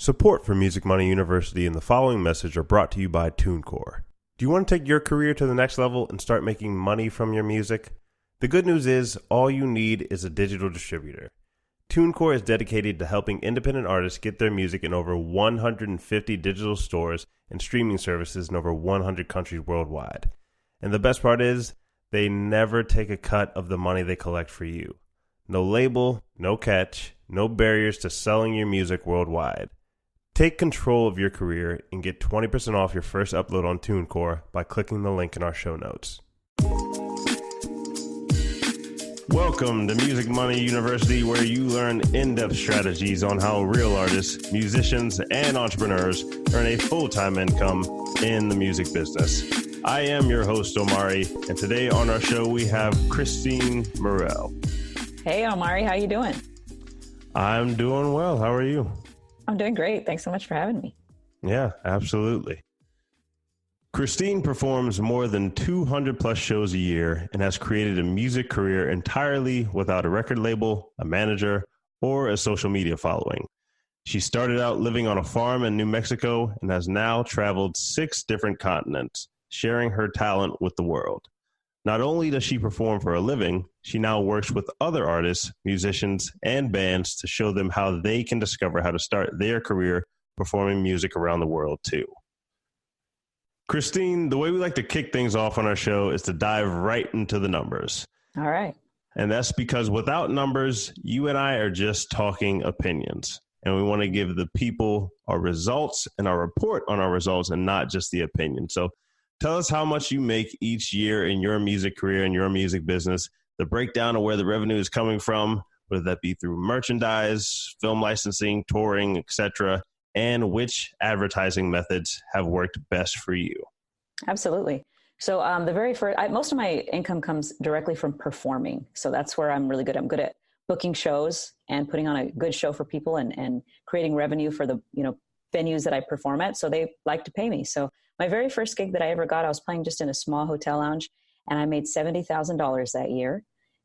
Support for Music Money University and the following message are brought to you by TuneCore. Do you want to take your career to the next level and start making money from your music? The good news is all you need is a digital distributor. TuneCore is dedicated to helping independent artists get their music in over 150 digital stores and streaming services in over 100 countries worldwide. And the best part is, they never take a cut of the money they collect for you. No label, no catch, no barriers to selling your music worldwide. Take control of your career and get 20% off your first upload on TuneCore by clicking the link in our show notes. Welcome to Music Money University, where you learn in-depth strategies on how real artists, musicians, and entrepreneurs earn a full-time income in the music business. I am your host, Omari, and today on our show we have Kristine Mirelle. Hey, Omari, how you doing? I'm doing well. How are you? I'm doing great. Thanks so much for having me. Yeah, absolutely. Kristine performs more than 200 plus shows a year and has created a music career entirely without a record label, a manager, or a social media following. She started out living on a farm in New Mexico and has now traveled 6 different continents, sharing her talent with the world. Not only does she perform for a living, she now works with other artists, musicians, and bands to show them how they can discover how to start their career performing music around the world too. Kristine, the way we like to kick things off on our show is to dive right into the numbers. All right. And that's because without numbers, you and I are just talking opinions. And we want to give the people our results and our report on our results and not just the opinion. So tell us how much you make each year in your music career and your music business, the breakdown of where the revenue is coming from, whether that be through merchandise, film licensing, touring, etc., and which advertising methods have worked best for you. Absolutely. So the very first, most of my income comes directly from performing. So that's where I'm really good. I'm good at booking shows and putting on a good show for people and creating revenue for the venues that I perform at. So they like to pay me. So my very first gig that I ever got, I was playing just in a small hotel lounge, and I made $70,000 that year.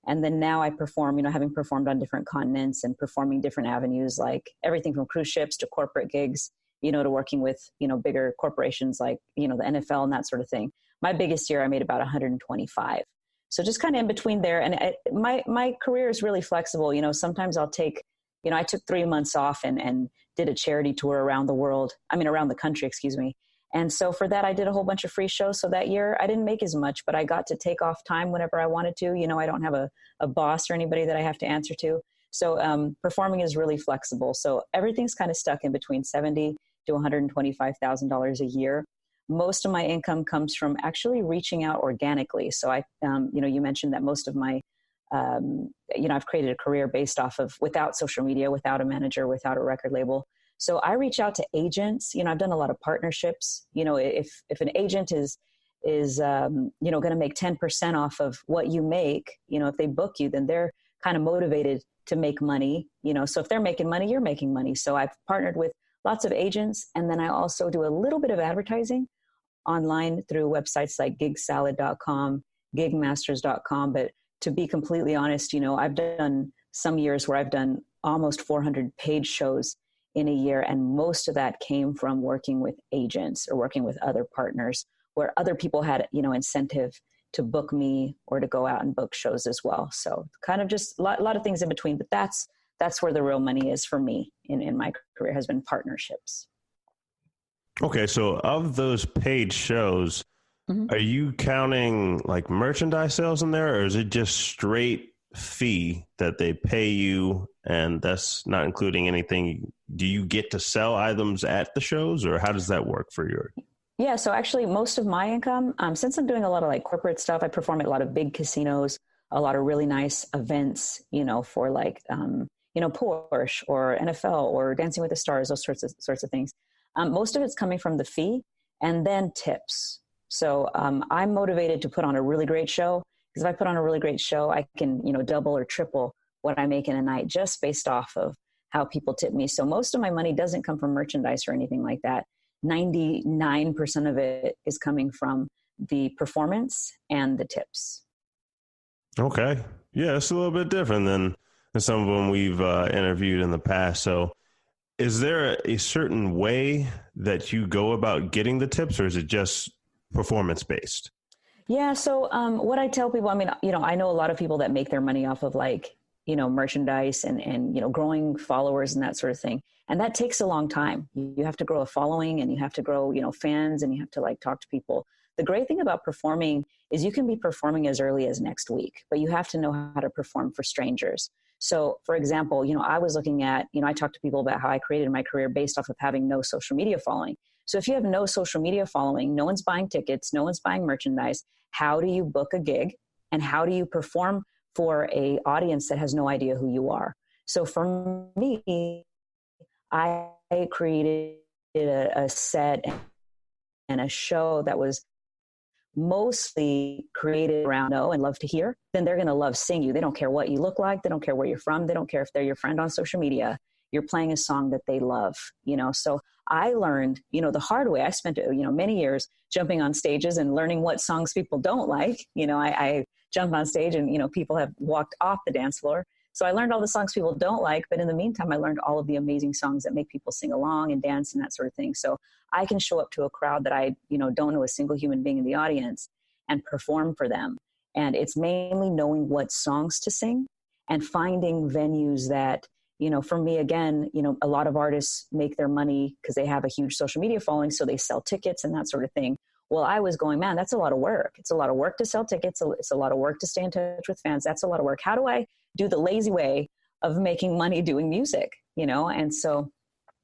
And then now I perform, having performed on different continents and performing different avenues, like everything from cruise ships to corporate gigs, to working with, bigger corporations like, the NFL and that sort of thing. My biggest year, I made about 125. So just kind of in between there. And my career is really flexible. Sometimes I'll take, I took 3 months off and did a charity tour around the country, excuse me. And so for that, I did a whole bunch of free shows. So that year I didn't make as much, but I got to take off time whenever I wanted to. I don't have a boss or anybody that I have to answer to. So performing is really flexible. So everything's kind of stuck in between $70,000 to $125,000 a year. Most of my income comes from actually reaching out organically. So you mentioned that most of my, I've created a career based off of without social media, without a manager, without a record label. So I reach out to agents. I've done a lot of partnerships. If an agent is going to make 10% off of what you make, if they book you, then they're kind of motivated to make money. So if they're making money, you're making money. So I've partnered with lots of agents, and then I also do a little bit of advertising online through websites like gigsalad.com, gigmasters.com. But to be completely honest, I've done some years where I've done almost 400 paid shows in a year. And most of that came from working with agents or working with other partners where other people had, incentive to book me or to go out and book shows as well. So kind of just a lot of things in between, but that's where the real money is for me in my career, has been partnerships. Okay. So of those paid shows, are you counting like merchandise sales in there, or is it just straight fee that they pay you and that's not including anything? Do you get to sell items at the shows, or how does that work for your? Yeah. So actually most of my income, since I'm doing a lot of like corporate stuff, I perform at a lot of big casinos, a lot of really nice events, for like, Porsche or NFL or Dancing with the Stars, those sorts of things. Most of it's coming from the fee and then tips. So I'm motivated to put on a really great show, because if I put on a really great show, I can, double or triple what I make in a night just based off of how people tip me. So most of my money doesn't come from merchandise or anything like that. 99% of it is coming from the performance and the tips. Okay. Yeah, it's a little bit different than some of them we've interviewed in the past. So Is there a certain way that you go about getting the tips, or is it just performance based? Yeah. So what I tell people, I mean, I know a lot of people that make their money off of like, merchandise and, growing followers and that sort of thing. And that takes a long time. You have to grow a following and you have to grow, fans, and you have to like talk to people. The great thing about performing is you can be performing as early as next week, but you have to know how to perform for strangers. So for example, I was looking at, I talked to people about how I created my career based off of having no social media following. So if you have no social media following, no one's buying tickets, no one's buying merchandise, how do you book a gig and how do you perform for a audience that has no idea who you are? So for me, I created a set and a show that was mostly created around know and love to hear. Then they're going to love seeing you. They don't care what you look like. They don't care where you're from. They don't care if they're your friend on social media. You're playing a song that they love, So I learned, the hard way. I spent, many years jumping on stages and learning what songs people don't like. I jumped on stage and, people have walked off the dance floor. So I learned all the songs people don't like. But in the meantime, I learned all of the amazing songs that make people sing along and dance and that sort of thing. So I can show up to a crowd that I, don't know a single human being in the audience and perform for them. And it's mainly knowing what songs to sing and finding venues that, for me, again, a lot of artists make their money because they have a huge social media following. So they sell tickets and that sort of thing. Well, I was going, man, that's a lot of work. It's a lot of work to sell tickets. It's a lot of work to stay in touch with fans. That's a lot of work. How do I do the lazy way of making money doing music? And so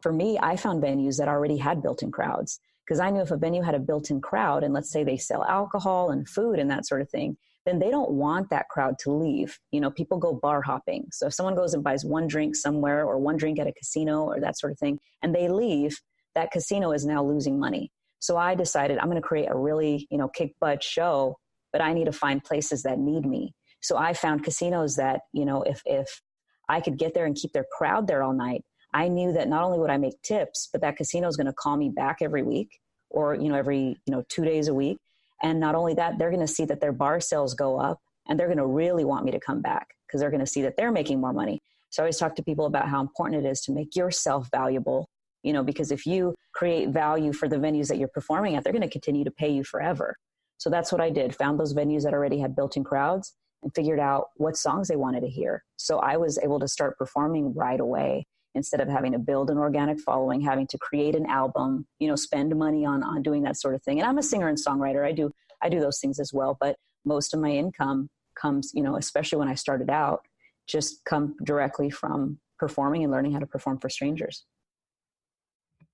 for me, I found venues that already had built-in crowds, because I knew if a venue had a built-in crowd, and let's say they sell alcohol and food and that sort of thing, then they don't want that crowd to leave. People go bar hopping. So if someone goes and buys one drink somewhere or one drink at a casino or that sort of thing, and they leave, that casino is now losing money. So I decided I'm going to create a really, kick butt show, but I need to find places that need me. So I found casinos that, if I could get there and keep their crowd there all night, I knew that not only would I make tips, but that casino is going to call me back every week or, every, 2 days a week. And not only that, they're going to see that their bar sales go up and they're going to really want me to come back because they're going to see that they're making more money. So I always talk to people about how important it is to make yourself valuable, because if you create value for the venues that you're performing at, they're going to continue to pay you forever. So that's what I did. Found those venues that already had built-in crowds and figured out what songs they wanted to hear. So I was able to start performing right away instead of having to build an organic following, having to create an album, spend money on doing that sort of thing. And I'm a singer and songwriter. I do those things as well. But most of my income comes, especially when I started out, just come directly from performing and learning how to perform for strangers.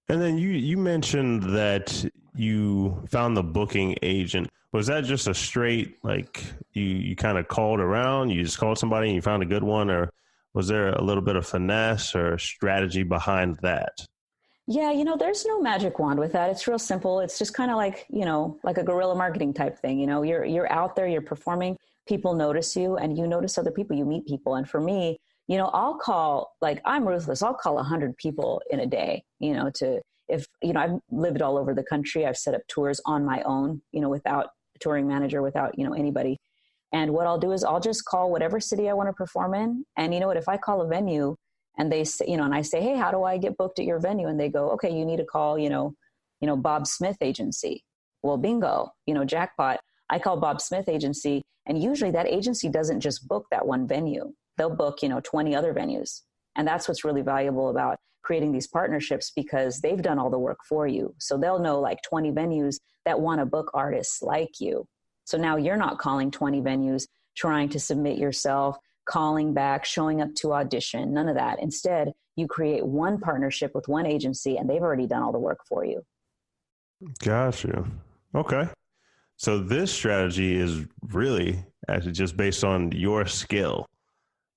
And then you mentioned that you found the booking agent. Was that just a straight, like you kind of called around, you just called somebody and you found a good one, or was there a little bit of finesse or strategy behind that? Yeah, there's no magic wand with that. It's real simple. It's just kind of like, like a guerrilla marketing type thing. You're out there, you're performing, people notice you and you notice other people, you meet people. And for me, I'll call, like, I'm ruthless. I'll call 100 people in a day, I've lived all over the country. I've set up tours on my own, without a touring manager, without, anybody. And what I'll do is I'll just call whatever city I want to perform in. And you know what, if I call a venue and they say, and I say, hey, how do I get booked at your venue? And they go, okay, you need to call, Bob Smith Agency. Well, bingo, jackpot. I call Bob Smith Agency. And usually that agency doesn't just book that one venue. They'll book, 20 other venues. And that's what's really valuable about creating these partnerships, because they've done all the work for you. So they'll know like 20 venues that want to book artists like you. So now you're not calling 20 venues, trying to submit yourself, calling back, showing up to audition, none of that. Instead, you create one partnership with one agency and they've already done all the work for you. Gotcha. Okay. So this strategy is really actually just based on your skill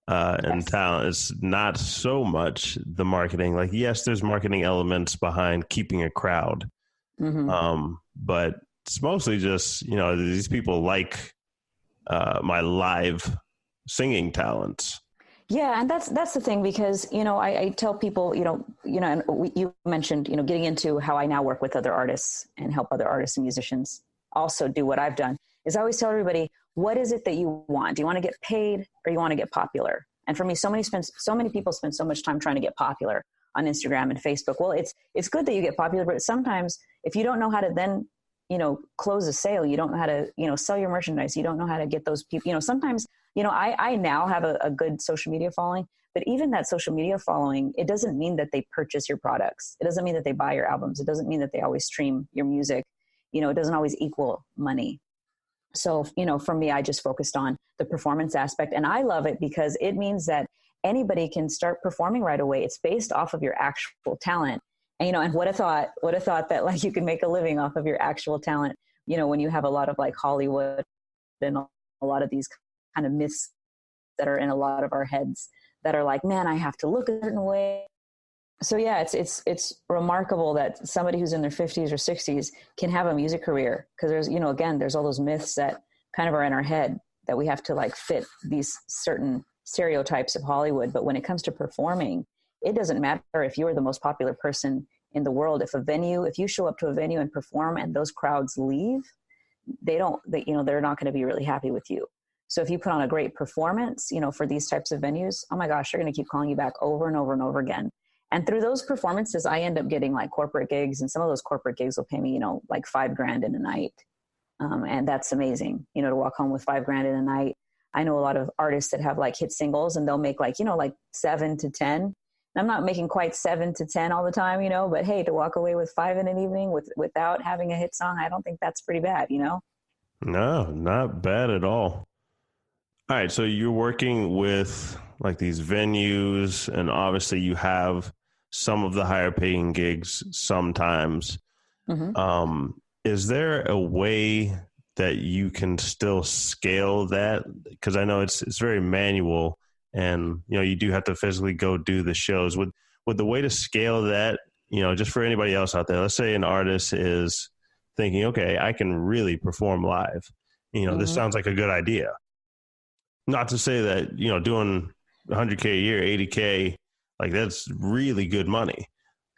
and talent. It's not so much the marketing. Like, yes, there's marketing elements behind keeping a crowd. But it's mostly just, these people like my live singing talents. Yeah, and that's the thing, because I tell people, and you mentioned getting into how I now work with other artists and help other artists and musicians also do what I've done. Is I always tell everybody, what is it that you want? Do you want to get paid or you want to get popular? And for me, so many people spend so much time trying to get popular. on Instagram and Facebook. Well, it's good that you get popular, but sometimes if you don't know how to then, close a sale, you don't know how to, sell your merchandise, you don't know how to get those people, sometimes, I now have a good social media following, but even that social media following, it doesn't mean that they purchase your products. It doesn't mean that they buy your albums. It doesn't mean that they always stream your music. It doesn't always equal money. So, for me, I just focused on the performance aspect, and I love it because it means that anybody can start performing right away. It's based off of your actual talent. And, and would have thought that like you can make a living off of your actual talent, when you have a lot of like Hollywood and a lot of these kind of myths that are in a lot of our heads that are like, man, I have to look a certain way. So yeah, it's remarkable that somebody who's in their 50s or 60s can have a music career, because there's, again, there's all those myths that kind of are in our head that we have to like fit these certain stereotypes of Hollywood. But when it comes to performing, it doesn't matter if you're the most popular person in the world. If you show up to a venue and perform and those crowds leave, they're not going to be really happy with you. So if you put on a great performance, for these types of venues, oh my gosh, they're going to keep calling you back over and over and over again. And through those performances, I end up getting like corporate gigs, and some of those corporate gigs will pay me, like $5,000 in a night. And that's amazing, to walk home with $5,000 in a night. I know a lot of artists that have like hit singles, and they'll make like, like 7 to 10. And I'm not making quite 7 to 10 all the time, but hey, to walk away with 5 in an evening without having a hit song, I don't think that's pretty bad, No, not bad at all. All right. So you're working with like these venues, and obviously you have some of the higher paying gigs sometimes. Mm-hmm. Is there a way that you can still scale that? Because I know it's very manual, and you do have to physically go do the shows. Would the way to scale that, just for anybody else out there, let's say an artist is thinking, okay, I can really perform live. Mm-hmm. This sounds like a good idea. Not to say that, doing $100K a year, $80K, like that's really good money.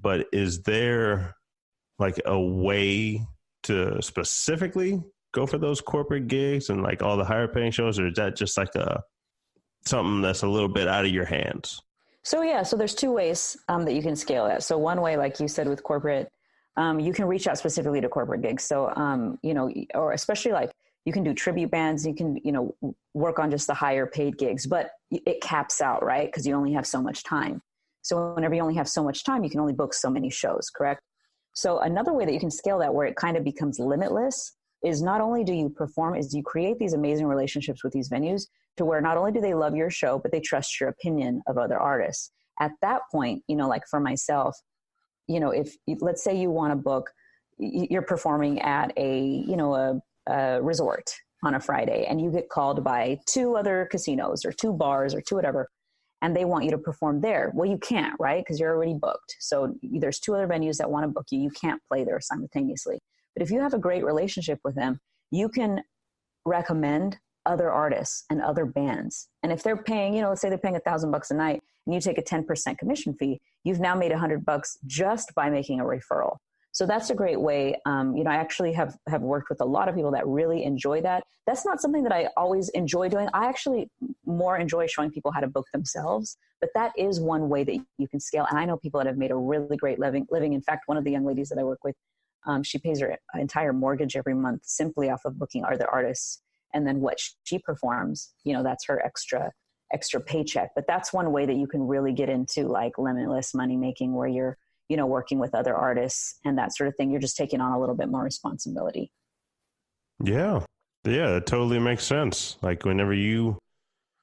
But is there like a way to specifically go for those corporate gigs and like all the higher paying shows, or is that just like something that's a little bit out of your hands? So there's 2 ways that you can scale that. So one way, like you said, with corporate, you can reach out specifically to corporate gigs. So, or especially like you can do tribute bands, you can, work on just the higher paid gigs, but it caps out, right? Because you only have so much time. So whenever you only have so much time, you can only book so many shows, correct? So another way that you can scale that, where it kind of becomes limitless, is not only do you perform, is you create these amazing relationships with these venues to where not only do they love your show, but they trust your opinion of other artists. At that point, like for myself, if let's say you want to book, you're performing at a resort on a Friday, and you get called by 2 other casinos or 2 bars or 2 whatever, and they want you to perform there. Well, you can't, right? Because you're already booked. So there's 2 other venues that want to book you. You can't play there simultaneously. But if you have a great relationship with them, you can recommend other artists and other bands. And if they're paying, let's say they're paying $1,000 a night, and you take a 10% commission fee, you've now made $100 just by making a referral. So that's a great way. I actually have worked with a lot of people that really enjoy that. That's not something that I always enjoy doing. I actually more enjoy showing people how to book themselves, but that is one way that you can scale. And I know people that have made a really great living. In fact, one of the young ladies that I work with, she pays her entire mortgage every month simply off of booking other artists. And then what she performs, that's her extra paycheck. But that's one way that you can really get into like limitless money making, where you're, working with other artists and that sort of thing. You're just taking on a little bit more responsibility. Yeah. Yeah, it totally makes sense. Like whenever you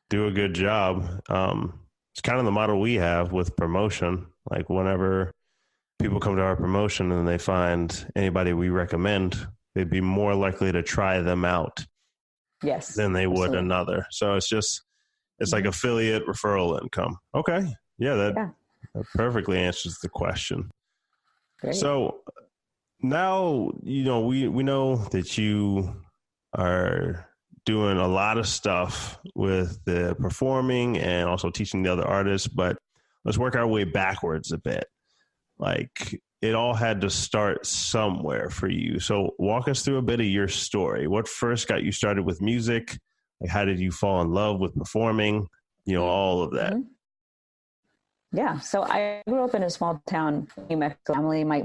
do a good job, it's kind of the model we have with promotion. Like whenever people come to our promotion and they find anybody we recommend, they'd be more likely to try them out. Yes. Than they would another. So it's like affiliate referral income. Okay. Yeah, that perfectly answers the question. Great. So now, we know that you are doing a lot of stuff with the performing and also teaching the other artists, but let's work our way backwards a bit. Like it all had to start somewhere for you. So walk us through a bit of your story. What first got you started with music? Like how did you fall in love with performing? All of that. Mm-hmm. Yeah. So I grew up in a small town, New Mexico. Family, my